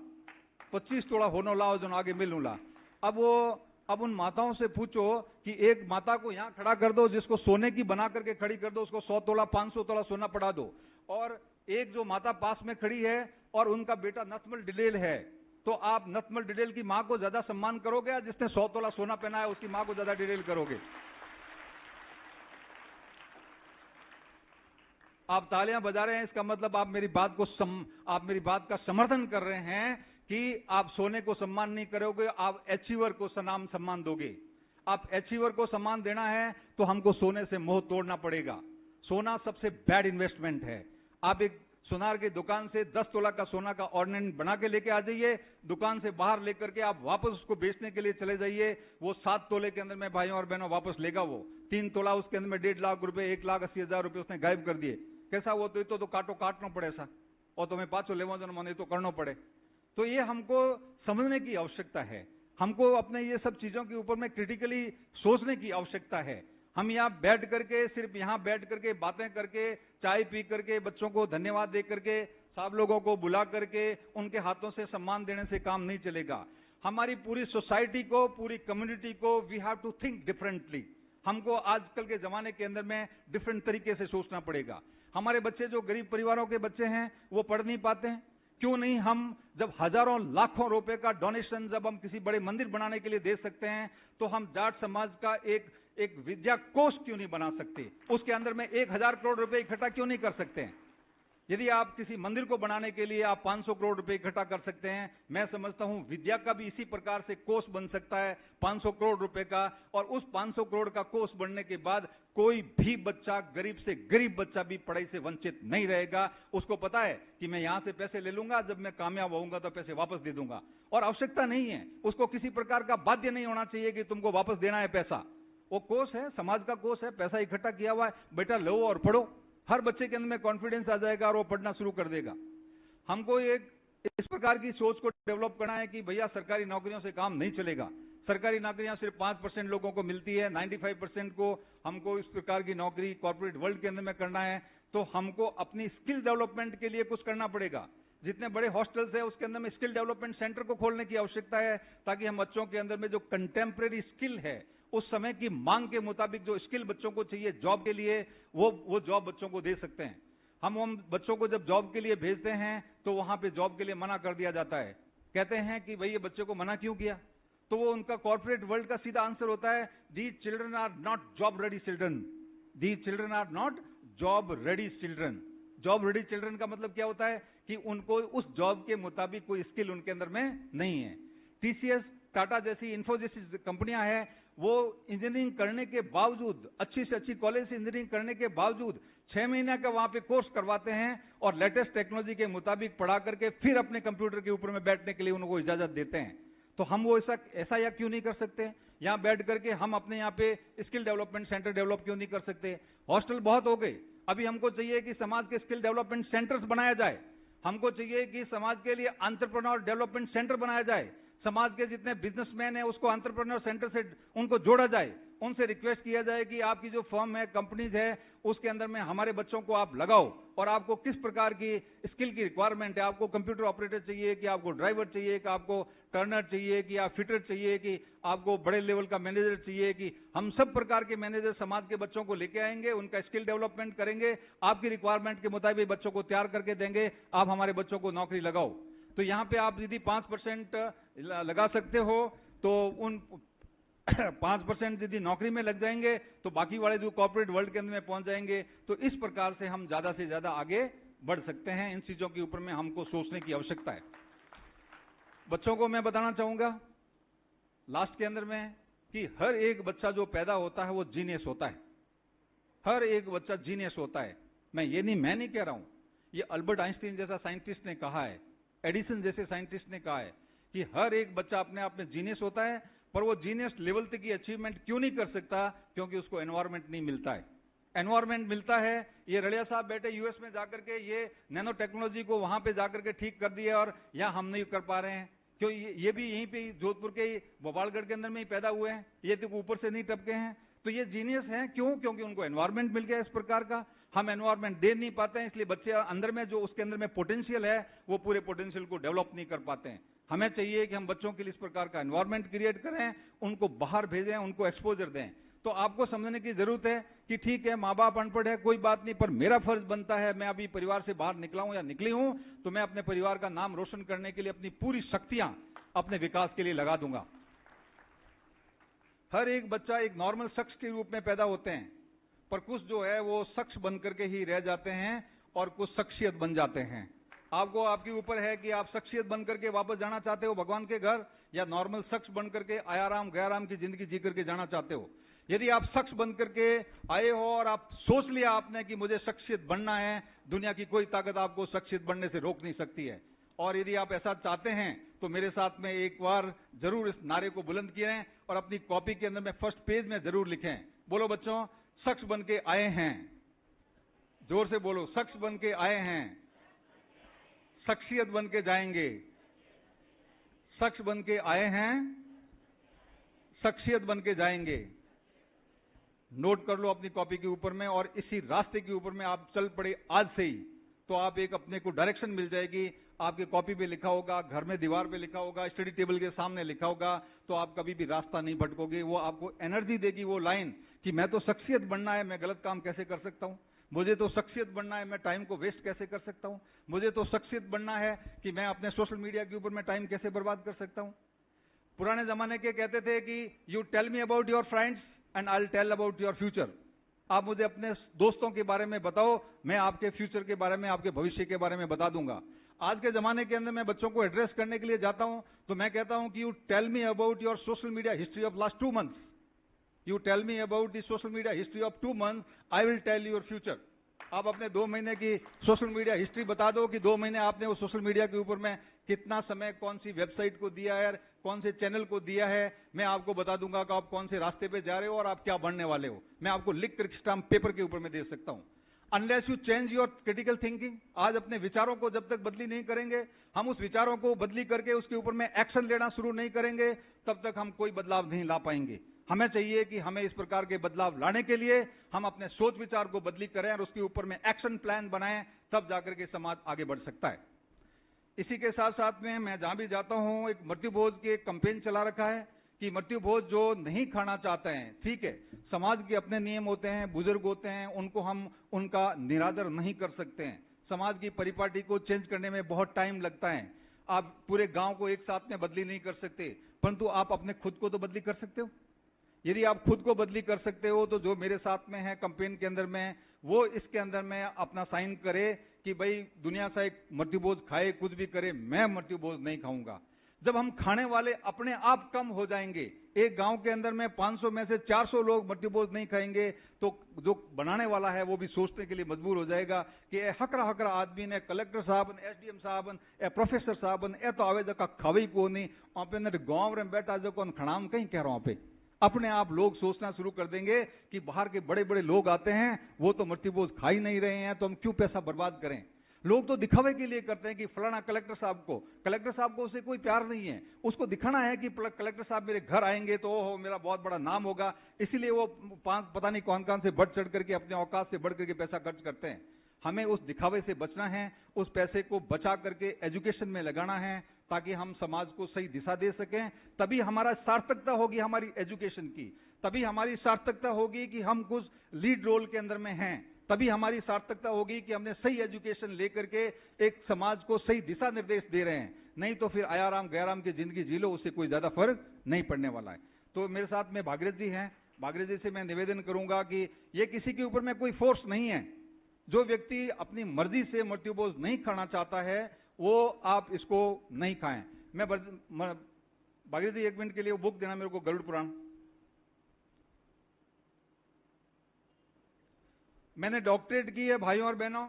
25 तोड़ा होनो लाओ जनो आगे मिलूं ला। अब उन माताओं से पूछो कि एक माता को यहां खड़ा कर दो, जिसको सोने की बना करके खड़ी कर दो, उसको 100 तोला 500 तोला सोना पड़ा दो, और एक जो माता पास में खड़ी है और उनका बेटा नथमल डिडेल है, तो आप नथमल डिडेल की मां को ज्यादा सम्मान करोगे या जिसने 100 तोला सोना पहना है उसकी मां को ज्यादा डिडेल करोगे? आप तालियां बजा रहे हैं, इसका मतलब आप मेरी बात का समर्थन कर रहे हैं कि आप सोने को सम्मान नहीं करोगे, आप अचीवर को नाम सम्मान दोगे। आप अचीवर को सम्मान देना है तो हमको सोने से मोह तोड़ना पड़ेगा। सोना सबसे बैड इन्वेस्टमेंट है। आप एक सुनार की दुकान से 10 तोला का सोना का ऑर्नामेंट बना के लेके आ जाइए, दुकान से बाहर लेकर के आप वापस उसको बेचने के लिए चले जाइए, वो 7 तोले के अंदर में भाइयों और बहनों वापस लेगा। वो 3 तोला उसके अंदर में 1.5 लाख रुपए, 1,80,000 रुपए उसने गायब कर दिए। कैसा वो तो काटना पड़े सा, और तुम्हें पाछो लेवा जो मन तो करना पड़े। तो ये हमको समझने की आवश्यकता है, हमको अपने ये सब चीजों के ऊपर में क्रिटिकली सोचने की आवश्यकता है। हम यहाँ बैठ करके, सिर्फ यहाँ बैठ करके बातें करके, चाय पी करके, बच्चों को धन्यवाद दे करके, सब लोगों को बुला करके उनके हाथों से सम्मान देने से काम नहीं चलेगा। हमारी पूरी सोसाइटी को, पूरी कम्युनिटी को we have to think differently. हमको आजकल के जमाने के अंदर में डिफरेंट तरीके से सोचना पड़ेगा। हमारे बच्चे जो गरीब परिवारों के बच्चे हैं वो पढ़ नहीं पाते हैं, क्यों नहीं हम जब हजारों लाखों रुपए का डोनेशन जब हम किसी बड़े मंदिर बनाने के लिए दे सकते हैं, तो हम जाट समाज का एक विद्या कोष क्यों नहीं बना सकते? उसके अंदर में 1000 करोड़ रुपए इकट्ठा क्यों नहीं कर सकते हैं? यदि आप किसी मंदिर को बनाने के लिए आप 500 करोड़ रुपए इकट्ठा कर सकते हैं, मैं समझता हूं विद्या का भी इसी प्रकार से कोष बन सकता है 500 करोड़ रुपए का। और उस 500 करोड़ का कोष बनने के बाद कोई भी बच्चा, गरीब से गरीब बच्चा भी पढ़ाई से वंचित नहीं रहेगा। उसको पता है कि मैं यहां से पैसे ले लूंगा, जब मैं कामयाब होऊंगा तो पैसे वापस दे दूंगा, और आवश्यकता नहीं है उसको किसी प्रकार का बाध्य नहीं होना चाहिए कि तुमको वापस देना है पैसा। वो कोष है, समाज का कोष है, पैसा इकट्ठा किया हुआ है, बेटा लो और पढ़ो। हर बच्चे के अंदर में कॉन्फिडेंस आ जाएगा और वो पढ़ना शुरू कर देगा। हमको एक इस प्रकार की सोच को डेवलप करना है कि भैया सरकारी नौकरियों से काम नहीं चलेगा। सरकारी नौकरियां सिर्फ 5% लोगों को मिलती है, 95% को हमको इस प्रकार की नौकरी कॉर्पोरेट वर्ल्ड के अंदर में करना है, तो हमको अपनी स्किल डेवलपमेंट के लिए कुछ करना पड़ेगा। जितने बड़े हॉस्टल्स है उसके अंदर में स्किल डेवलपमेंट सेंटर को खोलने की आवश्यकता है, ताकि हम बच्चों के अंदर में जो कंटेम्प्रेरी स्किल है, उस समय की मांग के मुताबिक जो स्किल बच्चों को चाहिए जॉब के लिए, वो जॉब बच्चों को दे सकते हैं। हम बच्चों को जब जॉब के लिए भेजते हैं तो वहां पे जॉब के लिए मना कर दिया जाता है। कहते हैं कि भाई ये बच्चे को मना क्यों किया? तो वो उनका कॉर्पोरेट वर्ल्ड का सीधा आंसर होता है, these children are not job ready children, these children are not job ready children. Job ready children का मतलब क्या होता है कि उनको उस जॉब के मुताबिक कोई स्किल उनके अंदर में नहीं है। टीसीएस, टाटा जैसी, इन्फोसिस कंपनियां हैं, वो इंजीनियरिंग करने के बावजूद, अच्छी से अच्छी कॉलेज से इंजीनियरिंग करने के बावजूद 6 महीने का वहां पे कोर्स करवाते हैं और लेटेस्ट टेक्नोलॉजी के मुताबिक पढ़ा करके फिर अपने कंप्यूटर के ऊपर में बैठने के लिए उनको इजाजत देते हैं। तो हम वो ऐसा या क्यों नहीं कर सकते? यहां बैठ करके हम अपने यहाँ पे स्किल डेवलपमेंट सेंटर डेवलप क्यों नहीं कर सकते? हॉस्टल बहुत हो गए, अभी हमको चाहिए कि समाज के स्किल डेवलपमेंट सेंटर्स बनाया जाए। हमको चाहिए कि समाज के लिए एंटरप्रेन्योर डेवलपमेंट सेंटर बनाया जाए। समाज के जितने बिजनेसमैन हैं उसको एंटरप्रेन्योर सेंटर से उनको जोड़ा जाए। उनसे रिक्वेस्ट किया जाए कि आपकी जो फर्म है, कंपनीज है, उसके अंदर में हमारे बच्चों को आप लगाओ, और आपको किस प्रकार की स्किल की रिक्वायरमेंट है, आपको कंप्यूटर ऑपरेटर चाहिए कि आपको ड्राइवर चाहिए कि आपको टर्नर चाहिए कि आप फिटर चाहिए कि आपको बड़े लेवल का मैनेजर चाहिए, कि हम सब प्रकार के मैनेजर समाज के बच्चों को लेके आएंगे, उनका स्किल डेवलपमेंट करेंगे, आपकी रिक्वायरमेंट के मुताबिक बच्चों को तैयार करके देंगे, आप हमारे बच्चों को नौकरी लगाओ। तो यहां पे आप यदि 5% लगा सकते हो तो उन 5% यदि नौकरी में लग जाएंगे तो बाकी वाले जो कॉर्पोरेट वर्ल्ड के अंदर में पहुंच जाएंगे। तो इस प्रकार से हम ज्यादा से ज्यादा आगे बढ़ सकते हैं। इन चीजों के ऊपर में हमको सोचने की आवश्यकता है। बच्चों को मैं बताना चाहूंगा लास्ट के अंदर में कि हर एक बच्चा जो पैदा होता है वो जीनियस होता है। हर एक बच्चा जीनियस होता है। मैं नहीं कह रहा हूं, ये अल्बर्ट आइंस्टीन जैसा साइंटिस्ट ने कहा है, एडिसन जैसे साइंटिस्ट ने कहा है कि हर एक बच्चा अपने आप में जीनियस होता है, पर वो जीनियस लेवल तक की अचीवमेंट क्यों नहीं कर सकता? क्योंकि उसको एनवायरमेंट नहीं मिलता है। एनवायरमेंट मिलता है, ये रड़िया साहब बैठे यूएस में जाकर के ये नैनो टेक्नोलॉजी को वहां पे जाकर के ठीक कर दिया, और यहां हम नहीं कर पा रहे हैं। क्यों? ये भी यहीं पे जोधपुर के भोपालगढ़ के अंदर में ही पैदा हुए हैं, ये तो ऊपर से नहीं टपके हैं। तो ये जीनियस हैं, क्यों? क्योंकि उनको एनवायरमेंट मिल गया इस प्रकार का। हम एनवायरमेंट दे नहीं पाते हैं, इसलिए बच्चे अंदर में जो उसके अंदर में पोटेंशियल है वो पूरे पोटेंशियल को डेवलप नहीं कर पाते हैं। हमें चाहिए कि हम बच्चों के लिए इस प्रकार का एनवायरमेंट क्रिएट करें, उनको बाहर भेजें, उनको एक्सपोजर दें। तो आपको समझने की जरूरत है कि ठीक है, माँ बाप अनपढ़ है, कोई बात नहीं, पर मेरा फर्ज बनता है, मैं अभी परिवार से बाहर निकला हूं या निकली हूं, तो मैं अपने परिवार का नाम रोशन करने के लिए अपनी पूरी शक्तियां अपने विकास के लिए लगा दूंगा। हर एक बच्चा एक नॉर्मल शख्स के रूप में पैदा होते हैं, पर कुछ जो है वो शख्स बन करके ही रह जाते हैं और कुछ शख्सियत बन जाते हैं। आपको आपके ऊपर है कि आप शख्सियत बन करके वापस जाना चाहते हो भगवान के घर, या नॉर्मल शख्स बन करके आयाराम गयाराम की जिंदगी जी करके जाना चाहते हो। यदि आप शख्स बन करके आए हो और आप सोच लिया आपने कि मुझे शख्सियत बनना है, दुनिया की कोई ताकत आपको शख्सियत बनने से रोक नहीं सकती है। और यदि आप ऐसा चाहते हैं तो मेरे साथ में एक बार जरूर इस नारे को बुलंद किए और अपनी कॉपी के अंदर में फर्स्ट पेज में जरूर लिखें। बोलो बच्चों, शख्स बन के आए हैं। जोर से बोलो, शख्स बन के आए हैं, शख्सियत बन के जाएंगे। शख्स बन के आए हैं, शख्सियत बन के जाएंगे। नोट कर लो अपनी कॉपी के ऊपर में, और इसी रास्ते के ऊपर में आप चल पड़े आज से ही, तो आप एक अपने को डायरेक्शन मिल जाएगी। आपकी कॉपी पे लिखा होगा, घर में दीवार पे लिखा होगा, स्टडी टेबल के सामने लिखा होगा, तो आप कभी भी रास्ता नहीं भटकोगे। वो आपको एनर्जी देगी वो लाइन कि मैं तो शख्सियत बनना है, मैं गलत काम कैसे कर सकता हूं? मुझे तो शख्सियत बनना है, मैं टाइम को वेस्ट कैसे कर सकता हूं? मुझे तो शख्सियत बनना है कि मैं अपने सोशल मीडिया के ऊपर में टाइम कैसे बर्बाद कर सकता हूं? पुराने जमाने के कहते थे कि you tell me about your friends and I will tell about your future. आप मुझे अपने दोस्तों के बारे में बताओ, मैं आपके फ्यूचर के बारे में, आपके भविष्य के बारे में बता दूंगा। आज के जमाने के अंदर मैं बच्चों को एड्रेस करने के लिए जाता हूं तो मैं कहता हूं कि you tell me about your social media history of last 2 months। You tell me about the social media history of 2 months, I will tell your future. आप अपने 2 महीने की सोशल मीडिया हिस्ट्री बता दो कि 2 महीने आपने वो सोशल मीडिया के ऊपर में कितना समय कौन सी वेबसाइट को दिया है, कौन से चैनल को दिया है। मैं आपको बता दूंगा कि आप कौन से रास्ते पे जा रहे हो और आप क्या बनने वाले हो। मैं आपको लिख कर स्टाम्प पेपर के ऊपर में दे सकता हूं। Unless you change your critical thinking. आज अपने विचारों को जब तक बदली नहीं करेंगे, हम उस विचारों को बदली करके उसके ऊपर में एक्शन लेना शुरू नहीं करेंगे, तब तक हम कोई बदलाव नहीं ला पाएंगे। हमें चाहिए कि हमें इस प्रकार के बदलाव लाने के लिए हम अपने सोच विचार को बदली करें और उसके ऊपर में एक्शन प्लान बनाएं, तब जाकर के समाज आगे बढ़ सकता है। इसी के साथ साथ में मैं जहां भी जाता हूं, एक मृत्यु भोज के कैंपेन चला रखा है कि मृत्यु भोज जो नहीं खाना चाहते हैं, ठीक है, समाज के अपने नियम होते हैं, बुजुर्ग होते हैं, उनको हम उनका निरादर नहीं कर सकते हैं। समाज की परिपाटी को चेंज करने में बहुत टाइम लगता है। आप पूरे गांव को एक साथ में बदली नहीं कर सकते, परंतु आप अपने खुद को तो बदली कर सकते हो। यदि आप खुद को बदली कर सकते हो तो जो मेरे साथ में है कैंपेन के अंदर में, वो इसके अंदर में अपना साइन करे कि भाई दुनिया से एक मृत्यु भोज खाए, कुछ भी करे, मैं मृत्यु भोज नहीं खाऊंगा। जब हम खाने वाले अपने आप कम हो जाएंगे, एक गांव के अंदर में 500 में से 400 लोग मृत्यु भोज नहीं खाएंगे, तो जो बनाने वाला है वो भी सोचने के लिए मजबूर हो जाएगा कि हकरा हकरा आदमी ने, कलेक्टर साहब, एसडीएम साहब, प्रोफेसर साहब, ए तो आवे जका खावे को नहीं, पे गांव में बैठा जो कौन खड़ाम कहीं कह रहा हूं पे। अपने आप लोग सोचना शुरू कर देंगे कि बाहर के बड़े बड़े लोग आते हैं, वो तो मृत्यु भोज खा ही नहीं रहे हैं, तो हम क्यों पैसा बर्बाद करें। लोग तो दिखावे के लिए करते हैं कि फलाना कलेक्टर साहब को उससे कोई प्यार नहीं है, उसको दिखाना है कि कलेक्टर साहब मेरे घर आएंगे तो ओहो मेरा बहुत बड़ा नाम होगा, इसीलिए वो पता नहीं कौन कौन से बढ़ चढ़ करके अपने औकात से बढ़ करके पैसा खर्च करते हैं। हमें उस दिखावे से बचना है, उस पैसे को बचा करके एजुकेशन में लगाना है, ताकि हम समाज को सही दिशा दे सकें। तभी हमारा सार्थकता होगी हमारी एजुकेशन की, तभी हमारी सार्थकता होगी कि हम कुछ लीड रोल के अंदर में हैं, तभी हमारी सार्थकता होगी कि हमने सही एजुकेशन लेकर के एक समाज को सही दिशा निर्देश दे रहे हैं। नहीं तो फिर आयाराम गयाराम की जिंदगी जी लो, उससे कोई ज्यादा फर्क नहीं पड़ने वाला है। तो मेरे साथ में भागीरथ जी हैं, भागीरथ जी से मैं निवेदन करूंगा कि ये किसी के ऊपर में कोई फोर्स नहीं है। जो व्यक्ति अपनी मर्जी से मृत्यु भोज नहीं खाना चाहता है, वो आप इसको नहीं खाएं। मैं भागीरथ जी 1 मिनट के लिए वो बुक देना मेरे को, गरुड़ पुराण। मैंने डॉक्टरेट की है भाइयों और बहनों।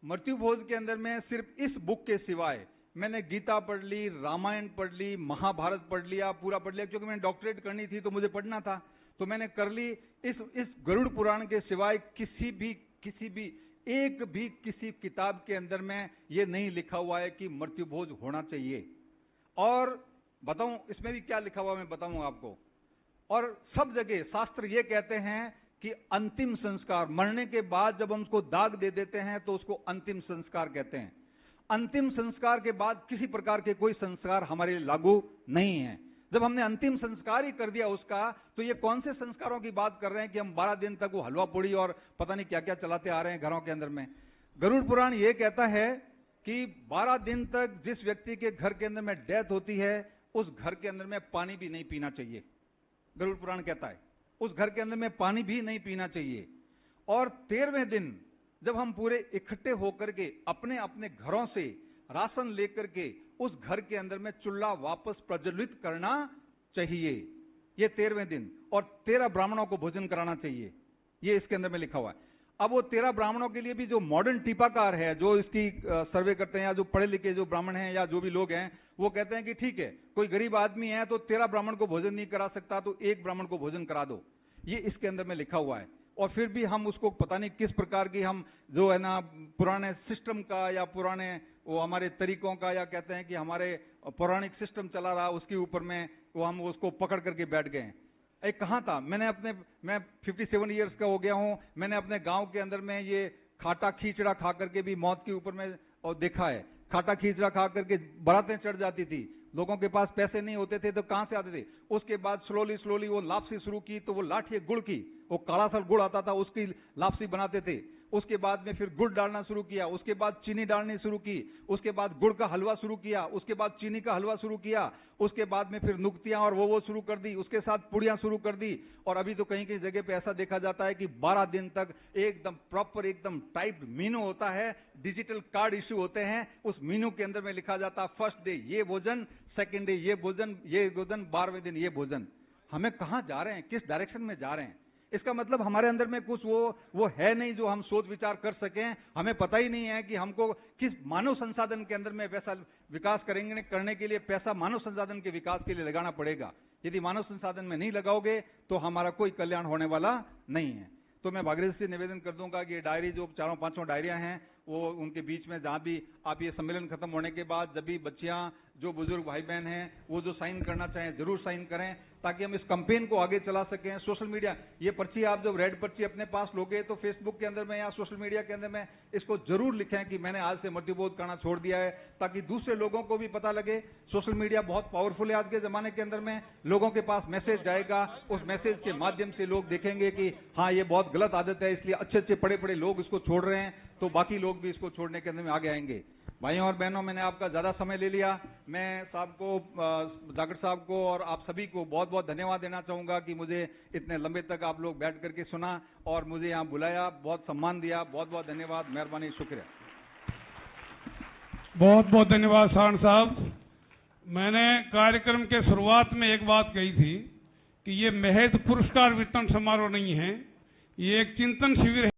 मृत्यु भोज के अंदर में सिर्फ इस बुक के सिवाय मैंने गीता पढ़ ली, रामायण पढ़ ली, महाभारत पढ़ लिया, पूरा पढ़ लिया, क्योंकि मैंने डॉक्टरेट करनी थी तो मुझे पढ़ना था, तो मैंने कर ली। इस गरुड़ पुराण के सिवाय किसी किताब के अंदर में ये नहीं लिखा हुआ है कि मृत्यु भोज होना चाहिए। और बताऊं इसमें भी क्या लिखा हुआ, मैं बताऊंगा आपको। और सब जगह शास्त्र ये कहते हैं कि अंतिम संस्कार, मरने के बाद जब हम उसको दाग दे देते हैं तो उसको अंतिम संस्कार कहते हैं। अंतिम संस्कार के बाद किसी प्रकार के कोई संस्कार हमारे लिए लागू नहीं है। जब हमने अंतिम संस्कार ही कर दिया उसका, तो ये कौन से संस्कारों की बात कर रहे हैं कि हम 12 दिन तक वो हलवा पूड़ी और पता नहीं क्या क्या चलाते आ रहे हैं घरों के अंदर में। गरुड़ पुराण ये कहता है कि 12 दिन तक जिस व्यक्ति के घर के अंदर में डेथ होती है, उस घर के अंदर में पानी भी नहीं पीना चाहिए। गरुड़ पुराण कहता है उस घर के अंदर में पानी भी नहीं पीना चाहिए। और 13वें दिन जब हम पूरे इकट्ठे होकर के अपने अपने घरों से राशन लेकर के उस घर के अंदर में चूल्हा वापस प्रज्वलित करना चाहिए, ये 13वें दिन। और 13 ब्राह्मणों को भोजन कराना चाहिए, ये इसके अंदर में लिखा हुआ है। अब वो 13 ब्राह्मणों के लिए भी जो मॉडर्न टीपाकार है, जो इसकी सर्वे करते हैं, या जो पढ़े लिखे जो ब्राह्मण हैं या जो भी लोग हैं, वो कहते हैं कि ठीक है, कोई गरीब आदमी है तो 13 ब्राह्मण को भोजन नहीं करा सकता, तो 1 ब्राह्मण को भोजन करा दो, ये इसके अंदर में लिखा हुआ है। और फिर भी हम उसको पता नहीं किस प्रकार की हम जो है ना पुराने सिस्टम का या पुराने वो हमारे तरीकों का, या कहते हैं कि हमारे पौराणिक सिस्टम चला रहा, उसके ऊपर में वो हम उसको पकड़ करके बैठ गए। एक कहाँ था, मैं 57 ईयर्स का हो गया हूँ, मैंने अपने गांव के अंदर में ये खाटा खींचड़ा खा करके भी मौत के ऊपर में और देखा है। खाटा खींचड़ा खा करके बारातें चढ़ जाती थी, लोगों के पास पैसे नहीं होते थे तो कहां से आते थे। उसके बाद स्लोली वो लापसी शुरू की, तो वो लाठी गुड़ की, वो काला सा गुड़ आता था, उसकी लापसी बनाते थे। उसके बाद में फिर गुड़ डालना शुरू किया, उसके बाद चीनी डालनी शुरू की, उसके बाद गुड़ का हलवा शुरू किया, उसके बाद चीनी का हलवा शुरू किया, उसके बाद में फिर नुक्तियां और वो शुरू कर दी, उसके साथ पुड़ियां शुरू कर दी। और अभी तो कहीं कहीं जगह पे ऐसा देखा जाता है कि 12 दिन तक एकदम प्रॉपर एकदम टाइप मीनू होता है, डिजिटल कार्ड इश्यू होते हैं, उस मीनू के अंदर में लिखा जाता है फर्स्ट डे ये भोजन, सेकेंड डे ये भोजन, 12वें दिन ये भोजन। हमें कहां जा रहे हैं, किस डायरेक्शन में जा रहे हैं? इसका मतलब हमारे अंदर में कुछ वो है नहीं जो हम सोच विचार कर सकें। हमें पता ही नहीं है कि हमको किस मानव संसाधन के अंदर में वैसा विकास करने के लिए पैसा मानव संसाधन के विकास के लिए लगाना पड़ेगा। यदि मानव संसाधन में नहीं लगाओगे तो हमारा कोई कल्याण होने वाला नहीं है। तो मैं भागीरथ से निवेदन कर दूंगा कि ये डायरी जो चारों पांचों डायरियां हैं वो उनके बीच में जहां भी आप ये सम्मेलन खत्म होने के बाद जब भी बच्चियां जो बुजुर्ग भाई बहन हैं वो जो साइन करना चाहें जरूर साइन करें, ताकि हम इस कैंपेन को आगे चला सकें। सोशल मीडिया, ये पर्ची आप जब रेड पर्ची अपने पास लोगे तो फेसबुक के अंदर में या सोशल मीडिया के अंदर में इसको जरूर लिखें कि मैंने आज से मृत्युबोध करना छोड़ दिया है, ताकि दूसरे लोगों को भी पता लगे। सोशल मीडिया बहुत पावरफुल है आज के जमाने के अंदर में, लोगों के पास मैसेज जाएगा, उस मैसेज के माध्यम से लोग देखेंगे कि हाँ ये बहुत गलत आदत है, इसलिए अच्छे अच्छे बड़े बड़े लोग इसको छोड़ रहे हैं, तो बाकी लोग भी इसको छोड़ने के अंदर में आगे आएंगे। भाइयों और बहनों, मैंने आपका ज्यादा समय ले लिया। मैं साहब को, जाखड़ साहब को और आप सभी को बहुत बहुत धन्यवाद देना चाहूंगा कि मुझे इतने लंबे तक आप लोग बैठ करके सुना और मुझे यहाँ बुलाया, बहुत सम्मान दिया। बहुत बहुत धन्यवाद, मेहरबानी, शुक्रिया। बहुत बहुत धन्यवाद सारण साहब। मैंने कार्यक्रम के शुरुआत में एक बात कही थी कि ये महज पुरस्कार वितरण समारोह नहीं है, ये एक चिंतन शिविर है।